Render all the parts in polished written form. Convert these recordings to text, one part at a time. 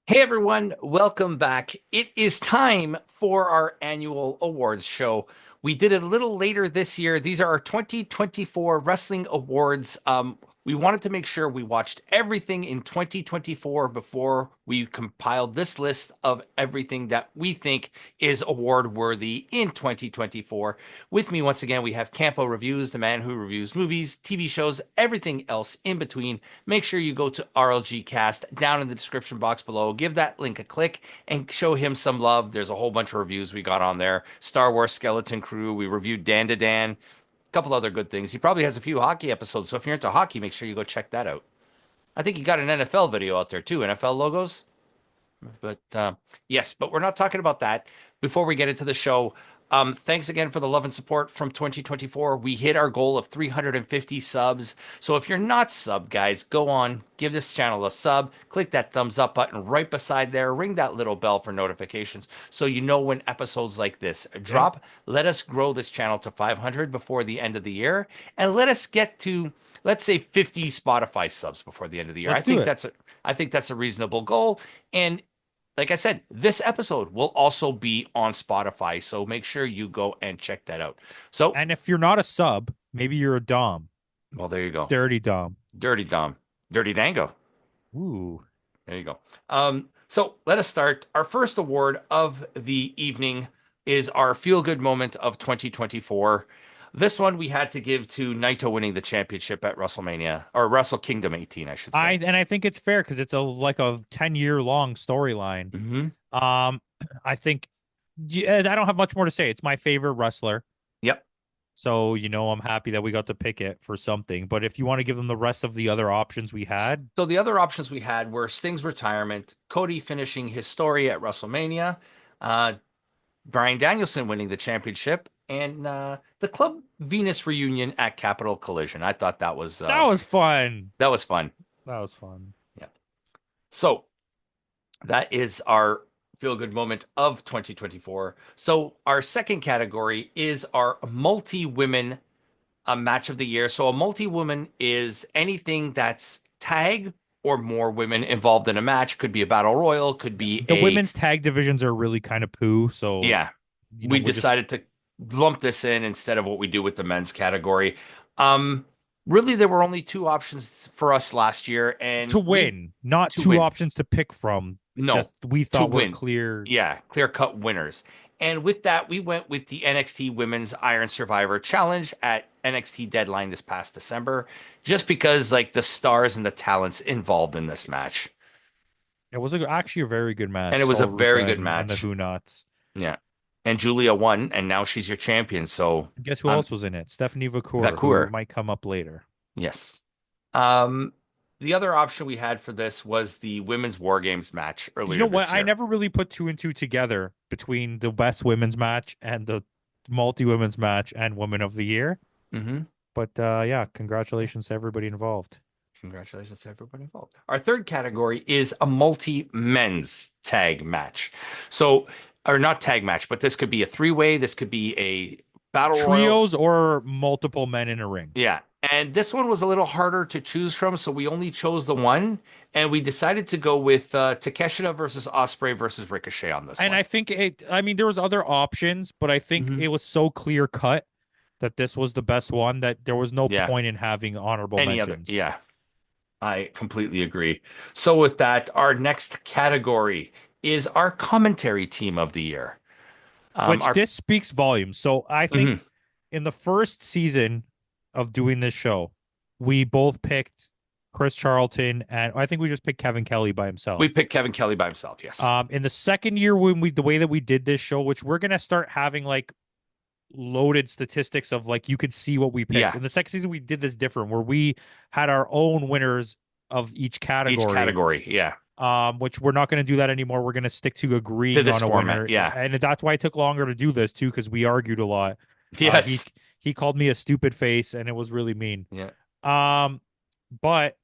Hey everyone, welcome back. It is time for our annual awards show. We did it a little later this year. These are our 2024 Wrestling Awards. We wanted to make sure we watched everything in 2024 before we compiled this list of everything that we think is award worthy in 2024. With me once again, we have Campo Reviews, the man who reviews movies, TV shows, everything else in between. Make sure you go to RLG Cast down in the description box below. Give that link a click and show him some love. There's a whole bunch of reviews we got on there. Star Wars Skeleton Crew. We reviewed Dan to Dan. A couple other good things. He probably has a few hockey episodes. So if you're into hockey, make sure you go check that out. I think he got an NFL video out there too. NFL logos. But we're not talking about that. Before we get into the show, thanks again for the love and support from 2024. We hit our goal of 350 subs. So if you're not sub, guys, go on, give this channel a sub, click that thumbs up button right beside there, ring that little bell for notifications so you know when episodes like this Yeah, drop. Let us grow this channel to 500 before the end of the year, and let us get to, let's say, 50 Spotify subs before the end of the year. let's do it. I think that's a reasonable goal. And like I said, this episode will also be on Spotify, so make sure you go and check that out. So, And if you're not a sub, maybe you're a Dom. well, there you go. Dirty Dom. Dirty Dom, Dirty Dango. Ooh. There you go. So let us start. Our first award of the evening is our feel good moment of 2024. This one we had to give to Naito winning the championship at WrestleMania or Wrestle Kingdom 18, I should say. I think it's fair because it's a 10-year long storyline. Hmm. Um, I think I don't have much more to say. It's my favorite wrestler. Yep. So, I'm happy that we got to pick it for something. But if you want to give them the rest of the other options we had, So the other options we had were Sting's retirement, Cody finishing his story at WrestleMania, uh, Bryan Danielson winning the championship, and the Club Venus reunion at Capital Collision. I thought that was fun. that was fun. That was fun. Yeah. So that is our feel good moment of 2024. So our second category is our multi women match of the year. So a multi woman is anything that's tag or more women involved in a match. Could be a battle royal, could be The a women's tag divisions are really kind of poo. So, yeah. We we're just decided to lump this in instead of what we do with the men's category. Um, Really, there were only two options for us last year, to and we win, not to two win. options to pick from. No, Just we to thought were win. clear. Yeah, clear cut winners. And with that, we went with the NXT Women's Iron Survivor Challenge at NXT Deadline this past December, just because like the stars and the talents involved in this match. It was actually a very good And match. it was a Sol very Ruka good and the match. Who Nots. Yeah. And Julia won, and now she's your champion. So Guess who I'm else was in it? Stephanie Vacour, who Vacour. might come up later. Yes. Um, the other option we had for this was the Women's War Games match You know earlier what? this I year. never really put two and two together between the best women's match and the multi women's match and Women of the Year. Hmm. But yeah, congratulations to everybody involved. Congratulations to everybody involved. Our third category is a multi-men's tag match. So, or not tag match, but this could be a three-way. This could be a battle royal. Trios or multiple men in a ring. Yeah. And this one was a little harder to choose from, so we only chose the one, and we decided to go with Takeshita versus Osprey versus Ricochet on this And one. I mean, there was other options, but I think Hmm. it was so clear cut that this was the best one that there was no Yeah. point in having honorable Any other? mentions. Yeah. I completely agree. So with that, our next category is our commentary team of the year. Which Our this speaks volumes. So I think Mhm. in the first season of doing this show, we both picked Chris Charlton, and I think we just picked Kevin Kelly by We himself. picked Kevin Kelly by himself. Yes. In the second year, when the way that we did this show, which we're gonna start having like loaded statistics of like you could see what we picked. Yeah. In the second season, we did this different, where we had our own winners of each Each category. category. Yeah. Which we're not going to do that anymore. We're going to stick to To agreeing this on a format. winner, Yeah. and that's why it took longer to do this too, because we argued a lot. Uh, he Yes. he called me a stupid face, and it was really mean. Yeah. Um, but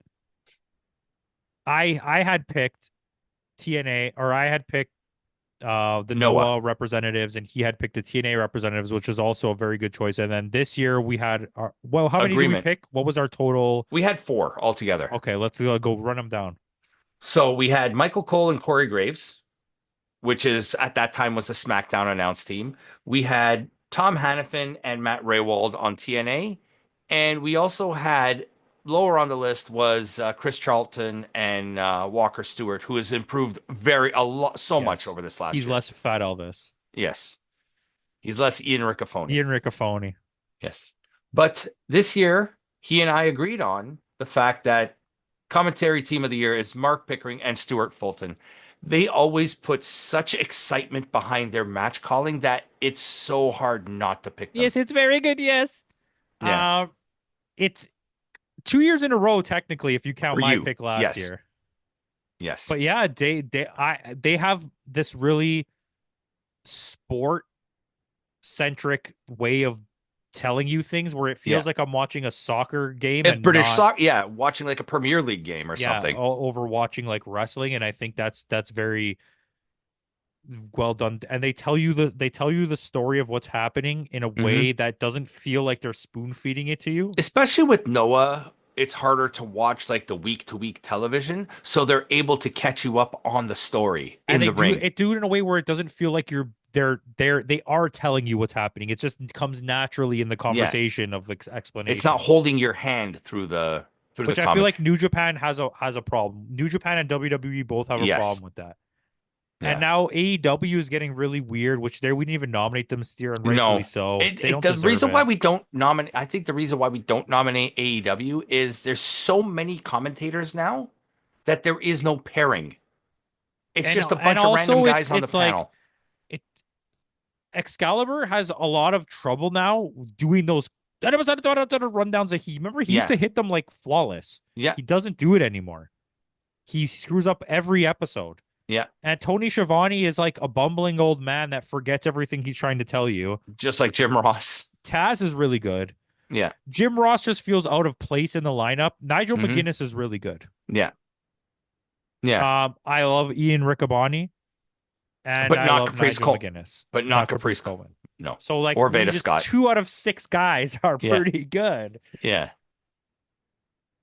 I had picked TNA, or I had picked the Noah. Noah representatives, and he had picked the TNA representatives, which was also a very good choice. And then this year we had how many did we Agreement. pick? What was our total? We had four altogether. Okay, let's go run them down. So we had Michael Cole and Corey Graves, which is at that time was the SmackDown announce team. We had Tom Hannafin and Matt Raywald on TNA, and we also had lower on the list was Chris Charlton and Walker Stewart, who has improved very a lot so much Yes. over this last He's year. less Fat Elvis. Yes, he's less Ian Riccofoni. Ian Riccofoni. Yes, but this year he and I agreed on the fact that commentary team of the year is Mark Pickering and Stuart Fulton. They always put such excitement behind their match calling that it's so hard not to pick them. Yes, it's very good. Yes. Yeah. Um, it's 2 years in a row, technically, if you count For my you. pick last Yes. year. Yes. But yeah, they have this really sport centric way of telling you things where it Yeah. feels like I'm watching a soccer game If and British not, soccer, yeah, watching like a Premier League game or yeah, something. over watching like wrestling. And I think that's very well done. And they tell you the story of what's happening in a Hmm. way that doesn't feel like they're spoon feeding it to you. Especially with Noah, it's harder to watch like the week to week television, so they're able to catch you up on the story And in they the ring. do it in a way where it doesn't feel like they are telling you what's happening. It just comes naturally in the Yeah. conversation of It's not explanation. holding your hand through the Which I feel like commentary. New Japan has a problem. New Japan and WWE both have a Yes. problem with that. And Yeah. now AEW is getting really weird, which we didn't even nominate them this year, and rightfully No. so. They don't The deserve reason why it. we don't nominate, I think the reason why we don't nominate AEW is there's so many commentators now that there is no pairing. It's And just a and bunch of random also guys on the it's like panel. it Excalibur has a lot of trouble now doing those rundowns that he remember he used Yeah. to hit them like flawless. Yeah. He doesn't do it anymore. He screws up every episode. Yeah. And Tony Schiavone is like a bumbling old man that forgets everything he's trying to tell you. Just like Jim Ross. Taz is really good. Yeah. Jim Ross just feels out of place in the lineup. Nigel Hmm. McGuinness is really good. Yeah. Yeah. I love Ian Riccaboni and But I not love Caprice Nigel Cole. McGuinness, But not not Caprice Caprice Cole. Coleman. No. So like Or we Veda just Scott. 2 out of 6 guys are Yeah. pretty good. Yeah.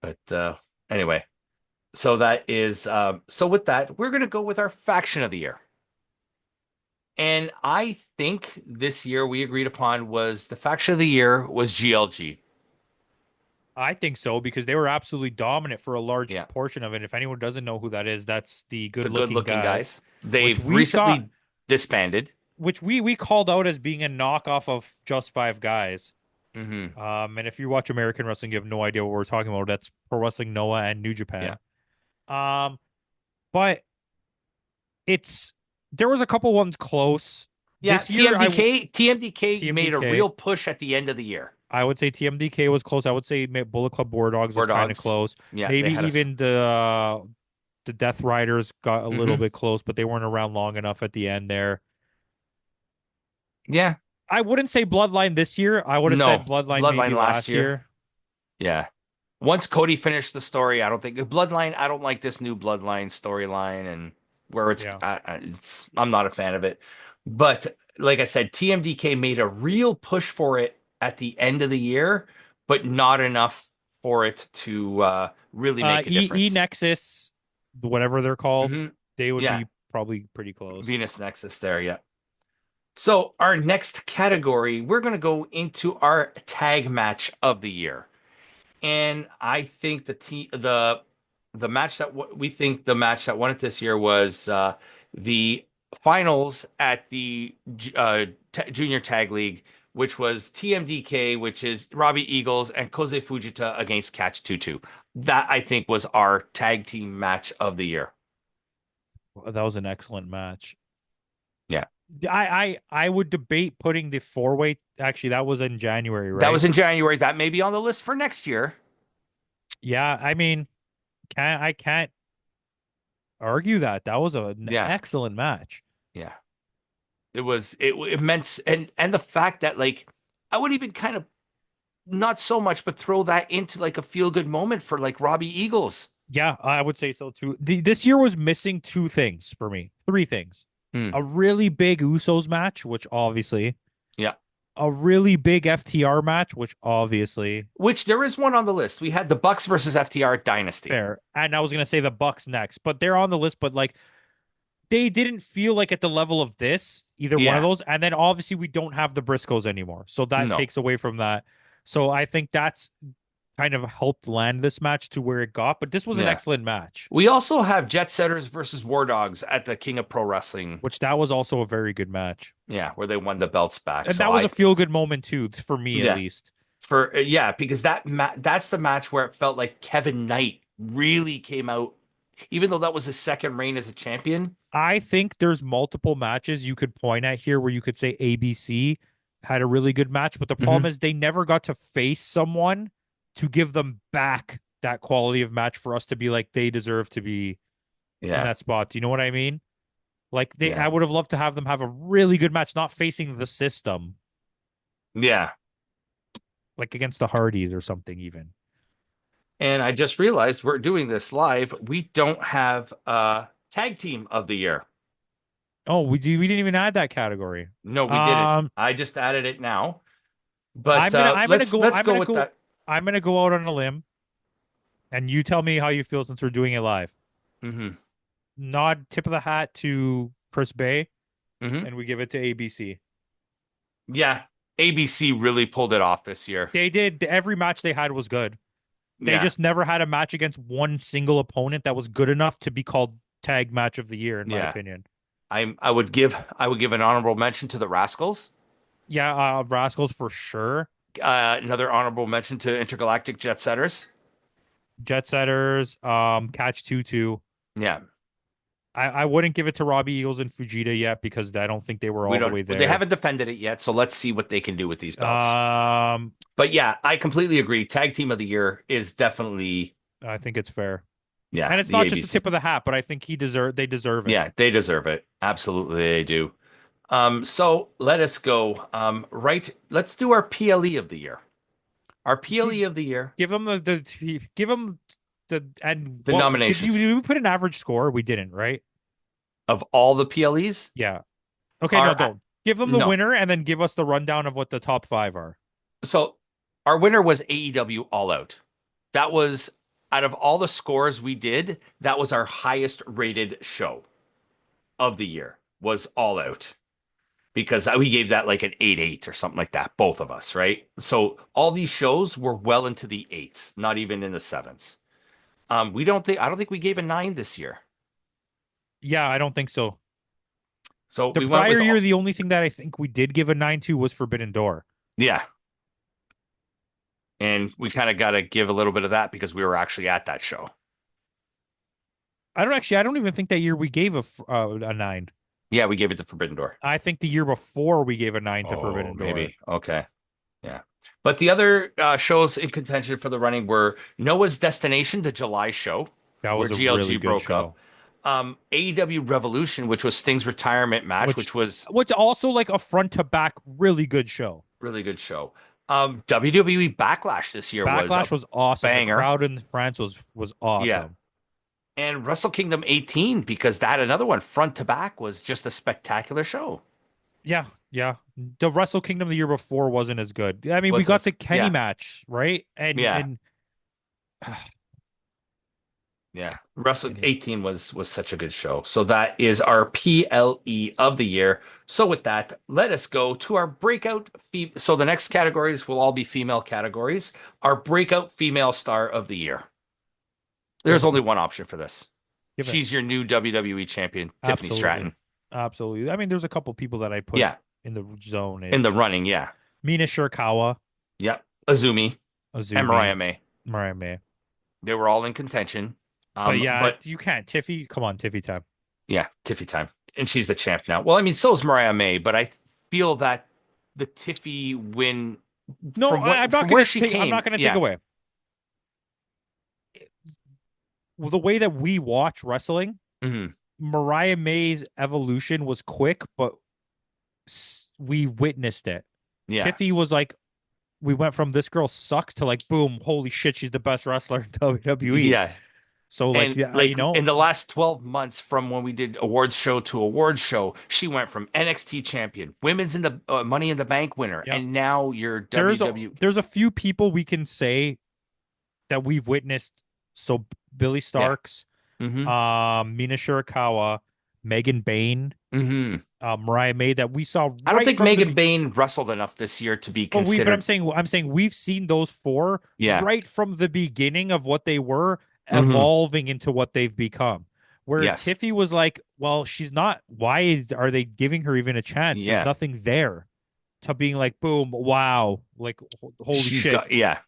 But anyway. So that is so with that, we're gonna go with our faction of the year. And I think this year we agreed upon was the faction of the year was GLG. I think so because they were absolutely dominant for a large Yeah. portion of it. If anyone doesn't know who that is, that's the The good good-looking looking guys, guys. which They've we thought, recently disbanded. which we called out as being a knockoff of Just Five Guys. Hmm. And if you watch American wrestling, you have no idea what we're talking about. That's Pro Wrestling Noah and New Yeah. Japan. Um, but it's there was a couple ones close Yeah, this year. TMDK made a TMDK. real push at the end of the year. I would say TMDK was close. I would say Bullet Club War Dogs War was kind of Dogs. close. Yeah, they Maybe had us. even the Death Riders got a little Hmm. bit close, but they weren't around long enough at the end there. Yeah. I wouldn't say Bloodline this year. I would have No. said Bloodline maybe Bloodline last last year. year. Yeah. Once Cody finished the story, I don't think Bloodline. I don't like this new Bloodline storyline and where Yeah. I'm not a fan of it. But like I said, TMDK made a real push for it at the end of the year, but not enough for it to really make a E difference. Nexus, whatever they're called, Hmm. they would Yeah, be probably pretty close. Venus Nexus there. Yeah. So our next category, we're going to go into our tag match of the year. And I think the match that we think the match that won it this year was the finals at the Junior Tag League, which was TMDK, which is Robbie Eagles and Koze Fujita against Catch Tutu. That I think was our tag team match of the year. That was an excellent match. Yeah, I would debate putting the four-way. Actually, that was in January, that right? was in January. That may be on the list for next year. Yeah, I mean, I can't argue that. That was an Yeah, excellent match. yeah. It meant and the fact that like I would even kind of not so much, but throw that into like a feel good moment for like Robbie Eagles. Yeah, I would say so too. This year was missing two things for me, three things. Hmm. A really big Usos match, which obviously, Yeah. a really big FTR match, which obviously Which there is one on the list. We had the Bucks versus FTR Dynasty. fair. And I was gonna say the Bucks next, but they're on the list, but like they didn't feel like at the level of this, either one of Yeah. those. And then obviously we don't have the Briscoes anymore. So that No. takes away from that. So I think that's kind of helped land this match to where it got, but this was an Yeah. excellent match, We also have Jet Setters versus War Dogs at the King of Pro Wrestling. which that was also a very good match. Yeah, where they won the belts back. And So that was a I feel good moment too, for me at yeah, least. because that's the match where it felt like Kevin Knight really came out, even though that was his second reign as a champion. I think there's multiple matches you could point at here where you could say ABC had a really good match, but the problem Hmm. is they never got to face someone to give them back that quality of match for us to be like they deserve to be in Yeah, that spot. Do you know what I mean? Like I yeah, would have loved to have them have a really good match, not facing the system, yeah. like against the Hardys or something even. And I just realized we're doing this live. We don't have a tag team of the year. Oh, we didn't even add that category. No, we didn't. Um, I just added it now. But let's go with that. I'm gonna go out on a limb, and you tell me how you feel since we're doing it live. Hmm. Nod tip of the hat to Chris Bay, Hmm. and we give it to ABC. Yeah, ABC really pulled it off this year. They did every match they had was good. They Yeah, just never had a match against one single opponent that was good enough to be called tag match of the year, in my yeah. opinion. I would give an honorable mention to the Rascals. Yeah, Rascals for sure. Another honorable mention to Intergalactic Jet Setters. Jet Setters, Catch 2-2. Yeah, I wouldn't give it to Robbie Eagles and Fujita yet because I don't think they were we all the don't. way They there. haven't defended it yet, so let's see what they can do with these belts. Um, But yeah, I completely agree. Tag Team of the Year is definitely I think it's fair. yeah And it's the not just the ABC. tip of the hat, but I think they deserve it. Yeah, they deserve it. Absolutely, they do. So let us go. Right, let's do our PLE of the year. Our PLE of the year, Give them give them and the what nominations did we put an average score? We didn't, right? of all the PLEs Yeah. Okay, no, are don't. Give them the no. winner and then give us the rundown of what the top five are. So our winner was AEW All Out. That was out of all the scores we did, that was our highest rated show of the year was All Out because we gave that like an 8-8 or something like that, both of us, right? So all these shows were well into the eights, not even in the sevens. I don't think we gave a nine this year. Yeah, I don't think so. So The we went prior with year, all, the only thing that I think we did give a 9 to was Forbidden Door. yeah. And we kind of got to give a little bit of that because we were actually at that show. I don't even think that year we gave a 9. Yeah, we gave it to Forbidden Door. I think the year before we gave a 9 to Oh, Forbidden Door. maybe. Okay. Yeah. But the other shows in contention for the running were Noah's Destination, the July show, That where was a really GLG good broke up. show. AEW Revolution, which was Sting's retirement match, Which which was which also like a front to back really good show. really good show. WWE Backlash this year was Backlash a was awesome. The banger. crowd in France was Yeah. awesome. And Wrestle Kingdom 18, because that another one, front to back, was just a spectacular show. Yeah, yeah. The Wrestle Kingdom the year before wasn't as good. I mean, we Wasn't got as the Kenny yeah, match, right? yeah. And Yeah, Wrestle Kenny. 18 was such a good show. So that is our PLE of the year. So with that, let us go to our breakout. So the next categories will all be female categories. Our breakout female star of the year. There's Give only one option for this. give it. She's your new WWE champion, Tiffany Absolutely. Stratton. Absolutely. I mean, there's a couple people that I put Yeah, in the zone in the ish. running. Yeah, Mina Shirakawa, yep. Azumi and Azumi, Mariah May. Mariah May. They were all in contention. But yeah, But you can't. Tiffy, come on, Tiffy time. yeah, Tiffy time. And she's the champ now. Well, I mean, so is Mariah May, but I feel that the Tiffy win No, I'm not from gonna where she take. I'm came, not gonna take yeah, away. Well, the way that we watch wrestling, hmm Mariah May's evolution was quick, but we witnessed it. yeah, Tiffy was like, we went from this girl sucks to like, boom, holy shit, she's the best wrestler in WWE. yeah. So like, And yeah, like in the last 12 months from when we did awards show to awards show, she went from NXT champion, women's in the Money in the Bank winner, yeah. and now you're There's a WW. there's a few people we can say that we've witnessed. So Billy Yeah. Starks, Hmm. Mina Shirakawa, Megan Bayne, Hmm. Mariah May that we saw I don't right think from the Megan Bain wrestled enough this year to be but considered. I'm saying we've seen those four Yeah. right from the beginning of what they were Hmm. evolving into what they've become. Where Yes. Tiffy was like, well, she's not. Are they giving her even a chance? There's Yeah. nothing there. To being like, boom, wow, like holy She's shit, got, yeah.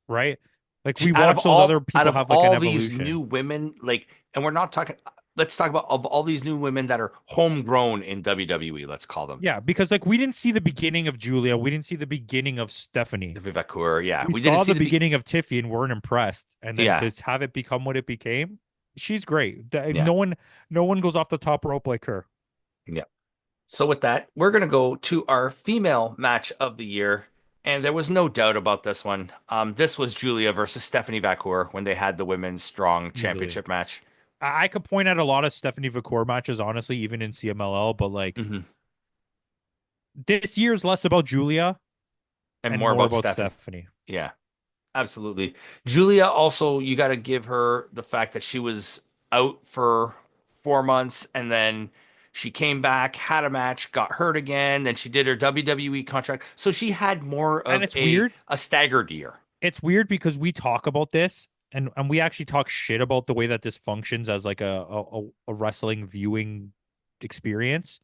right? Like we Out of watch those other out people of have like an all these evolution. new women, like, and we're not talking, let's talk about of all these new women that are homegrown in WWE, let's call them. Yeah, because like we didn't see the beginning of Julia, we didn't see the beginning of Stephanie. Vivakur, yeah. We We didn't saw see the the be beginning of Tiffy and weren't impressed, and then yeah. to have it become what it became, she's great. Yeah. No one goes off the top rope like her. Yeah. So with that, we're gonna go to our female match of the year. And there was no doubt about this one. This was Julia versus Stephanie Vacour when they had the women's strong Easily. championship match. I could point out a lot of Stephanie Vacour matches, honestly, even in CMLL, but like Hmm. this year's less about Julia And and more more about about Stephanie. Stephanie. Yeah. Absolutely. Julia also, you got to give her the fact that she was out for 4 months and then she came back, had a match, got hurt again, then she did her WWE contract. So she had more And of a staggered year. it's weird because we talk about this and we actually talk shit about the way that this functions as like a wrestling viewing experience.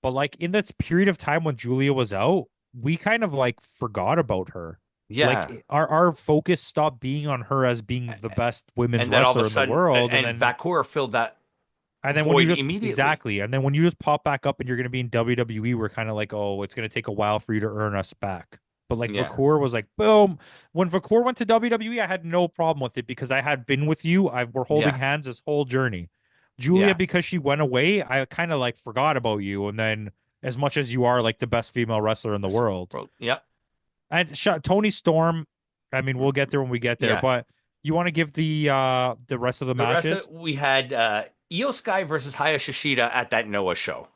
But like in that period of time when Julia was out, we kind of like forgot about her. Yeah. Like our focus stopped being on her as being the best women's And then all of a wrestler in the sudden, world, and Vacour filled that when you void just immediately. exactly, and then when you just pop back up and you're going to be in WWE, we're kind of like, oh, it's going to take a while for you to earn us back. But like Yeah. Vacour was like, boom. When Vacour went to WWE, I had no problem with it because I had been with you. We're holding Yeah. hands this whole journey. Julia, Yeah. because she went away, I kind of like forgot about you. And then, as much as you are like the best female wrestler in the world, Yep. and Tony Storm, I mean, we'll get there when we get there. Yeah. But you want to give the rest of the The rest of matches? it, we had Io Sky versus Haya Shishida at that Noah show.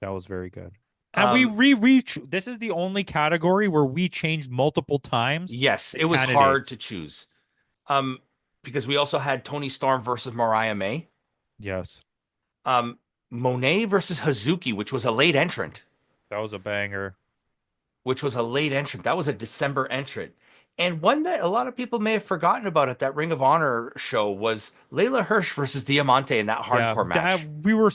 That was very good. And we Um, re-reach. This is the only category where we changed multiple times yes, the it was hard to candidates. choose. Um, because we also had Tony Storm versus Mariah May. Yes, Um, Monet versus Hazuki, which was a late entrant. that was a banger. That was a December entrant. And one that a lot of people may have forgotten about at that Ring of Honor show was Layla Hirsch versus Diamante in that Yeah, hardcore that match. we were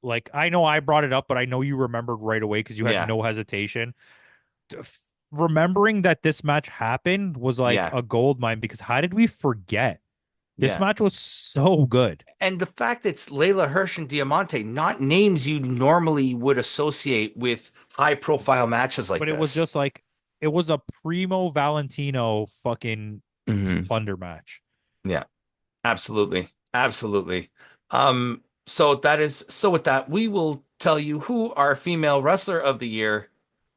like I know I brought it up, but I know you remembered right away because you had Yeah, no hesitation. Remembering that this match happened was like yeah, a gold mine because how did we forget? This yeah. match was so good. And the fact that it's Layla Hirsch and Diamante, not names you normally would associate with high profile matches like But it was this. just like it was a primo Valentino fucking Hmm. plunder match. Yeah, absolutely. Absolutely. So with that, we will tell you who our female wrestler of the year.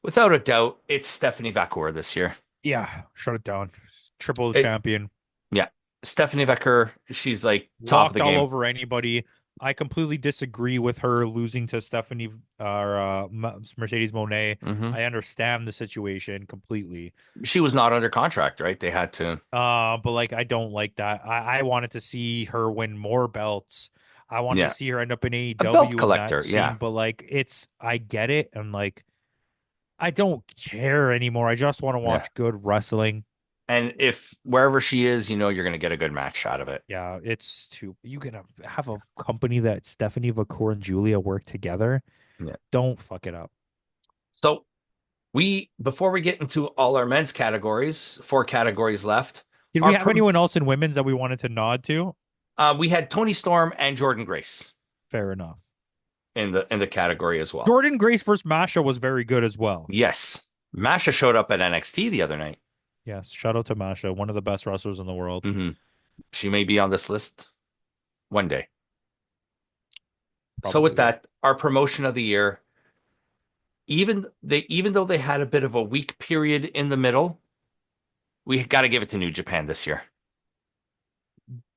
Without a doubt, it's Stephanie Vacour this year. Yeah, shut it down. Triple It, champion. yeah. Stephanie Vacour, she's like top of Walked the all game. over anybody. I completely disagree with her losing to Stephanie or Mercedes Monet. Hmm. I understand the situation completely. She was not under contract, right? They had to. But like I don't like that. I wanted to see her win more belts. I wanted to Yeah. see her end up in A belt AEW in that collector. Yeah. scene, but like I get it, and like I don't care anymore. I just want to Yeah. watch good wrestling. And if wherever she is, you know you're going to get a good match out of it. Yeah, it's too. You gonna have a company that Stephanie Vacour and Julia work together. Yeah. Don't fuck it up. So before we get into all our men's categories, four categories left. Did we Our have prom anyone else in women's that we wanted to nod to? We had Tony Storm and Jordan Grace Fair enough. in the category as well. Jordan Grace versus Masha was very good as well. Yes. Masha showed up at NXT the other night. Yes, shout out to Masha, one of the best wrestlers in the world. Hmm. She may be on this list one day. So Probably with will. that, our promotion of the year, even though they had a bit of a weak period in the middle, we got to give it to New Japan this year.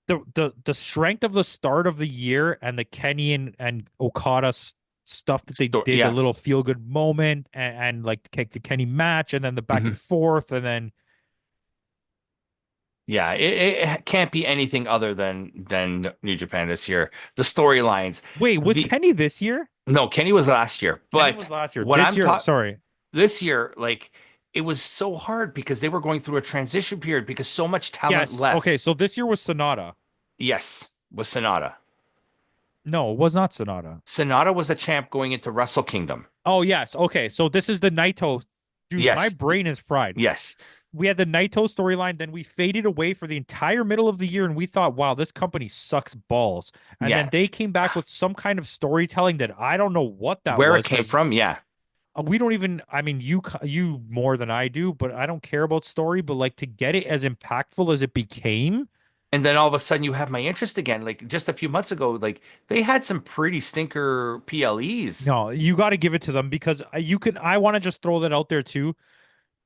the strength of the start of the year and the Kenny and Okada stuff that they did, the Yeah. little feel good moment and like the Kenny match and then the back and Hmm. forth and then Yeah, it can't be anything other than New Japan this year. The storylines, wait, was the Kenny this year? no, Kenny was last year, Kenny but was last year. what This I'm year, taught sorry. this year, like it was so hard because they were going through a transition period because so much talent Yes. Okay, left. so this year was Sonata. Yes, was Sonata. No, it was not Sonata. Sonata was a champ going into Wrestle Kingdom. Oh, yes. Okay, so this is the Naito. Dude, my Yes, brain is fried. yes, We had the Naito storyline, then we faded away for the entire middle of the year, and we thought, wow, this company sucks balls. And then yeah. they came back with some kind of storytelling that I don't know what that Where it was came because from, yeah. we don't even, I mean, you more than I do, but I don't care about story, but like to get it as impactful as it became. And then all of a sudden you have my interest again. Like just a few months ago, like they had some pretty stinker PLEs. No, you got to give it to them because you can. I want to just throw that out there too.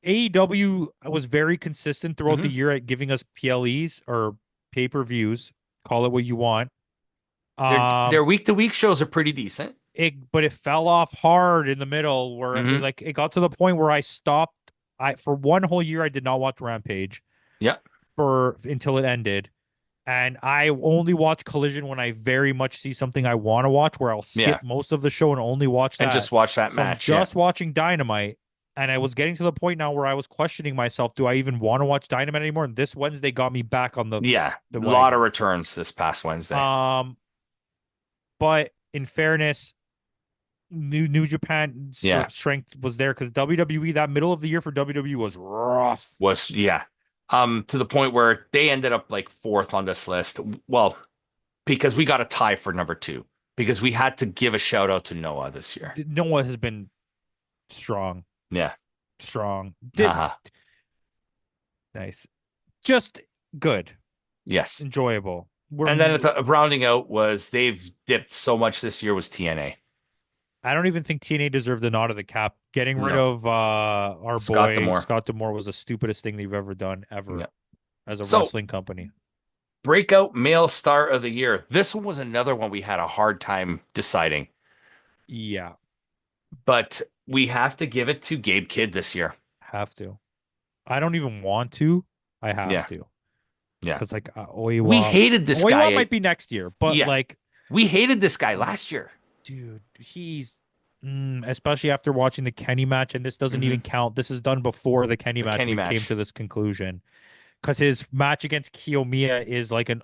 AEW was very consistent throughout the Hmm. year at giving us PLEs or pay-per-views, call it what you want. Their Um, week to week shows are pretty decent. but it fell off hard in the middle where Hmm. it got to the point where I stopped. I for one whole year I did not watch Rampage Yeah, for until it ended. And I only watch Collision when I very much see something I want to watch, where I'll yeah. skip most of the show and only watch And that. just watch that So I'm match. Yeah, just watching Dynamite, and I was getting to the point now where I was questioning myself, do I even want to watch Dynamite anymore? And this Wednesday got me back on yeah. the A lot of wagon. returns this past Wednesday. Um, but in fairness, New Japan Yeah, strength was there because WWE that middle of the year for WWE was rough. was yeah. To the point where they ended up like fourth on this list. Well, because we got a tie for number two because we had to give a shout out to Noah this year. Noah has been strong, Yeah, strong. Did haha. nice. Just good, Yes. enjoyable. And then at the rounding out was they've dipped so much this year was TNA. I don't even think TNA deserved the nod of the cap. Getting rid No, of our Scott boy Demore. Scott Demore was the stupidest thing they've ever done Yeah. ever as a So wrestling company. breakout male star of the year. This one was another one we had a hard time deciding, Yeah, but we have to give it to Gabe Kidd this year. have to. I don't even want to. I have Yeah, to yeah. because like We Oiwa, hated this Oiwa guy. might be next year, but Yeah, like, we hated this guy last year. dude, he's especially after watching the Kenny match, and this doesn't Hmm. even count. This is done before the Kenny The match. Kenny We came to match, this conclusion because his match against Kiyomiya is like an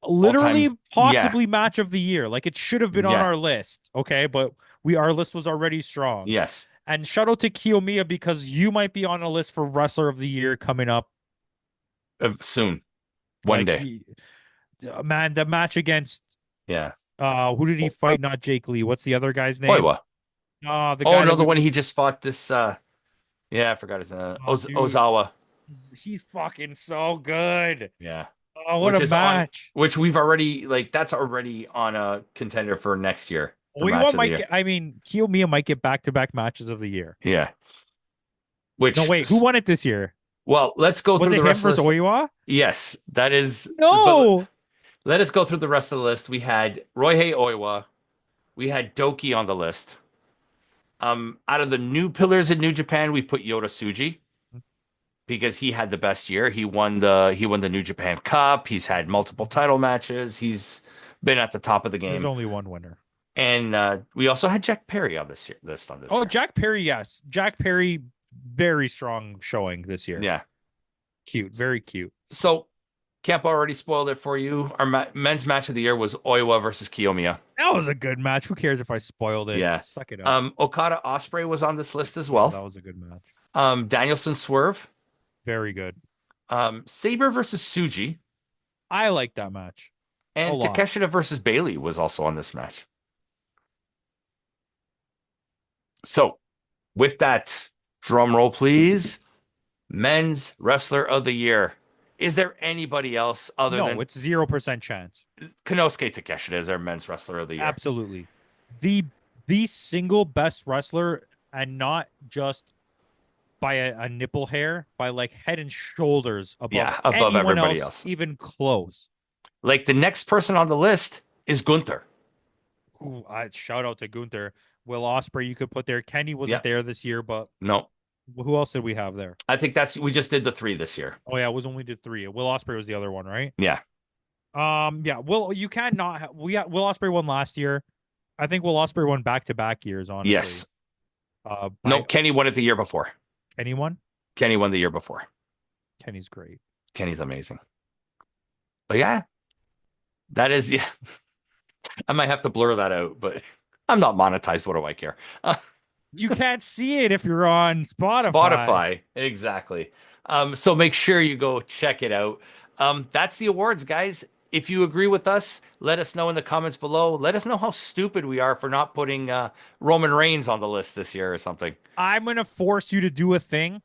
all literally time. Yeah, possibly match of the year. Like it should have been on yeah, our list. Okay, but our list was already strong. yes. And shout out to Kiyomiya because you might be on a list for wrestler of the year coming up. Soon, one Like day. man, the match against Yeah. who did he fight? Not Jake Lee. What's the other guy's name? Oiwa. The Oh guy that no, the we one he just fought this. Yeah, I forgot his name. dude, Ozawa. he's fucking so good. Yeah. Oh, what Which a is on, match. which we've already like that's already on a contender for next year for match Oiwa of the might year. get, I mean, Kiyomiya might get back-to-back matches of the year. Yeah. No, Which, wait, who won it this year? well, let's go Was through it the him rest of versus this. Oiwa? Yes, that is, but No. let us go through the rest of the list. We had Roihei Oiwa. We had Doki on the list. Out of the new pillars in New Japan, we put Yota Tsuji because he had the best year. He won the New Japan Cup. He's had multiple title matches. He's been at the top of the There's game. only one winner. And we also had Jack Perry on this year, list on this Oh, year. Jack Perry, yes. Jack Perry, very strong showing this year. Yeah. Cute, very cute. So Camp already spoiled it for you. Our men's match of the year was Oiwa versus Kiyomiya. That was a good match. Who cares if I spoiled it? Yeah. Suck it up. Okada Osprey was on this list as Yeah, well. that was a good match. Danielson Swerve. Very good. Saber versus Suji. I like that match a And lot. Takeshita versus Bailey was also on this match. So, with that, drum roll, please. Men's Wrestler of the Year. Is there anybody else other No, than it's 0% chance. Konosuke Takeshita is our Men's Wrestler of the Year? Absolutely. The the single best wrestler and not just by a nipple hair, by like head and shoulders above Yeah, above anyone everybody else, else. even close. Like the next person on the list is Gunther. Ooh, shout out to Gunther. Will Ospreay, you could put there. Kenny wasn't Yeah. there this year, but No, who else did we have there? I think we just did the three this year. Oh yeah, it was only the three. Will Ospreay was the other one, right? Yeah. Yeah. Will you can not Will Ospreay won last year. I think Will Ospreay won back to back years, honestly. Yes. No, By Kenny won it the year before. anyone? Kenny won the year before. Kenny's great. Kenny's amazing. But yeah, that is, yeah, I might have to blur that out, but I'm not monetized. What do I care? You can't see it if you're on Spotify. Spotify, exactly. So make sure you go check it out. That's the awards, guys. If you agree with us, let us know in the comments below. Let us know how stupid we are for not putting Roman Reigns on the list this year or something. I'm gonna force you to do a thing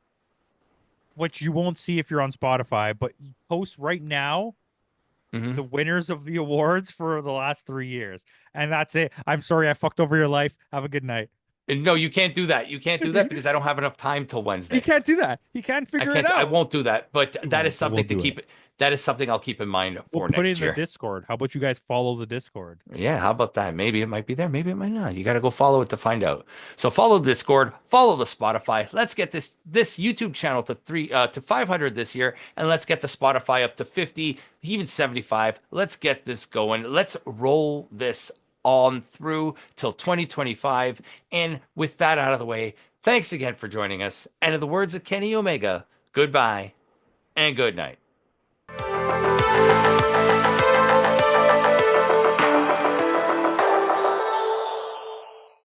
which you won't see if you're on Spotify, but post right now Hmm. the winners of the awards for the last 3 years. And that's it. I'm sorry I fucked over your life. Have a good night. And no, you can't do that. You can't do that because I don't have enough time till He Wednesday. can't do that. He can't I figure it can't. I out. won't do that. But You that is won't, but we'll something to do it. keep. That is something I'll keep in mind We'll for put it in next the year. Discord. How about you guys follow the Discord? Yeah, how about that? Maybe it might be there. Maybe it might not. You got to go follow it to find out. So follow the Discord, follow the Spotify. Let's get this YouTube channel to 500 this year, and let's get the Spotify up to 50, even 75. Let's get this going. Let's roll this on through till 2025. And with that out of the way, thanks again for joining us. And in the words of Kenny Omega, goodbye and good night.